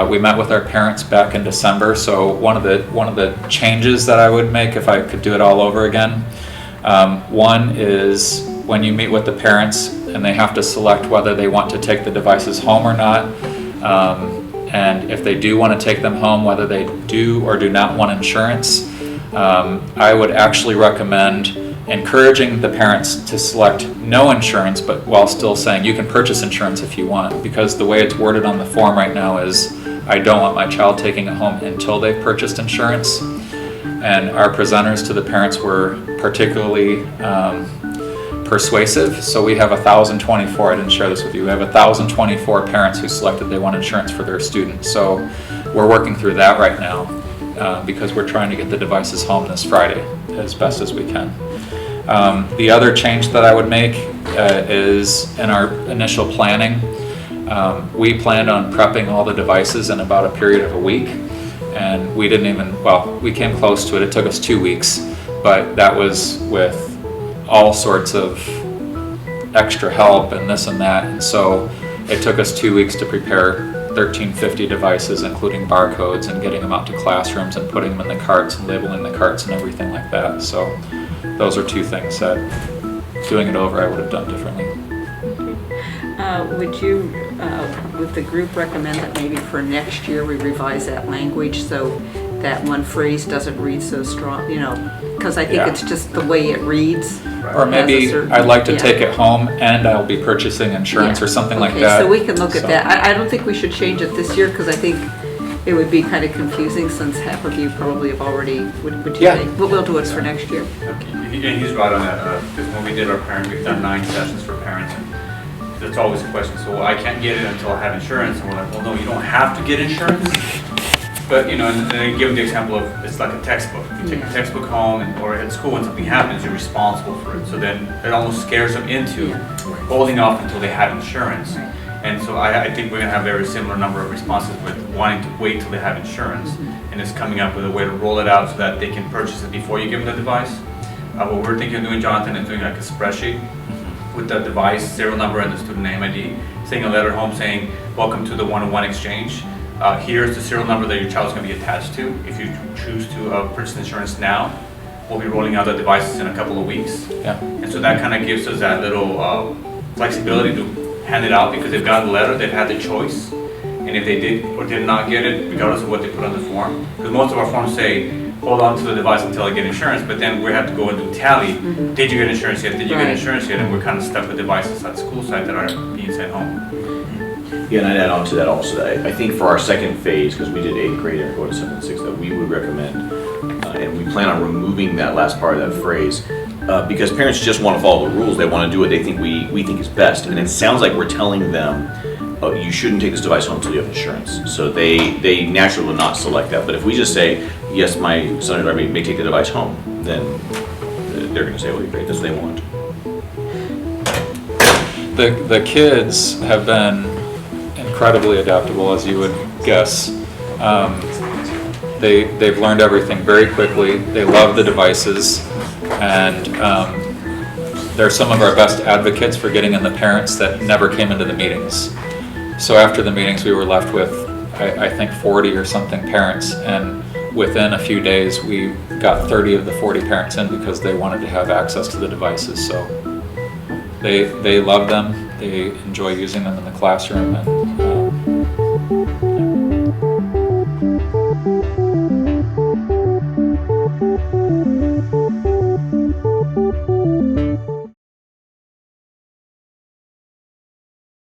We met with our parents back in December, so one of the changes that I would make if I could do it all over again, one is when you meet with the parents and they have to select whether they want to take the devices home or not, and if they do want to take them home, whether they do or do not want insurance, I would actually recommend encouraging the parents to select no insurance, but while still saying you can purchase insurance if you want, because the way it's worded on the form right now is I don't want my child taking it home until they've purchased insurance. And our presenters to the parents were particularly persuasive. So we have 1,024, I didn't share this with you, we have 1,024 parents who selected they want insurance for their students. So we're working through that right now because we're trying to get the devices home this Friday as best as we can. The other change that I would make is in our initial planning, we planned on prepping all the devices in about a period of a week, and we didn't even, well, we came close to it. It took us 2 weeks, but that was with all sorts of extra help and this and that, and so it took us 2 weeks to prepare 1,350 devices, including barcodes, and getting them out to classrooms and putting them in the carts and labeling the carts and everything like that. So those are two things that, doing it over, I would have done differently. Would you, would the group recommend that maybe for next year we revise that language so that one phrase doesn't read so strong, you know, because I think it's just the way it reads. Or maybe I'd like to take it home and I'll be purchasing insurance or something like that. So we can look at that. I don't think we should change it this year because I think it would be kind of confusing since half of you probably have already, would you think? But we'll do it for next year. Okay. And he's right on that, because when we did our parent, we've done 9 sessions for parents, and that's always a question. So, well, I can't get it until I have insurance, and we're like, well, no, you don't have to get insurance. But, you know, and then give the example of, it's like a textbook. You take a textbook home, or at school, when something happens, you're responsible for it. So then it almost scares them into holding off until they have insurance. And so I think we're going to have a very similar number of responses with wanting to wait till they have insurance, and it's coming up with a way to roll it out so that they can purchase it before you give them the device. What we're thinking of doing, Jonathan, is doing like a spreadsheet with the device, serial number, and the student name ID, sending a letter home saying, welcome to the one-on-one exchange. Here's the serial number that your child's going to be attached to. If you choose to purchase insurance now, we'll be rolling out the devices in a couple of weeks. Yeah. And so that kind of gives us that little flexibility to hand it out, because they've gotten the letter, they've had the choice, and if they did or did not get it, regardless of what they put on the form, because most of our forms say hold on to the device until I get insurance, but then we have to go and do tally. Did you get insurance yet? Did you get insurance yet? And we're kind of stuck with devices at the school site that are being sent home. Yeah, and I'd add on to that also that I think for our second phase, because we did 8th grade and go to 7th and 6th, that we would recommend, and we plan on removing that last part of that phrase, because parents just want to follow the rules. They want to do what they think we think is best, and it sounds like we're telling them, oh, you shouldn't take this device home until you have insurance. So they naturally will not select that. But if we just say, yes, my son or daughter may take the device home, then they're going to say, okay, great, that's what they want. The kids have been incredibly adaptable, as you would guess. They've learned everything very quickly. They love the devices, and they're some of our best advocates for getting in the parents that never came into the meetings. So after the meetings, we were left with, I think, 40 or something parents, and within a few days, we got 30 of the 40 parents in because they wanted to have access to the devices. So they love them. They enjoy using them in the classroom, and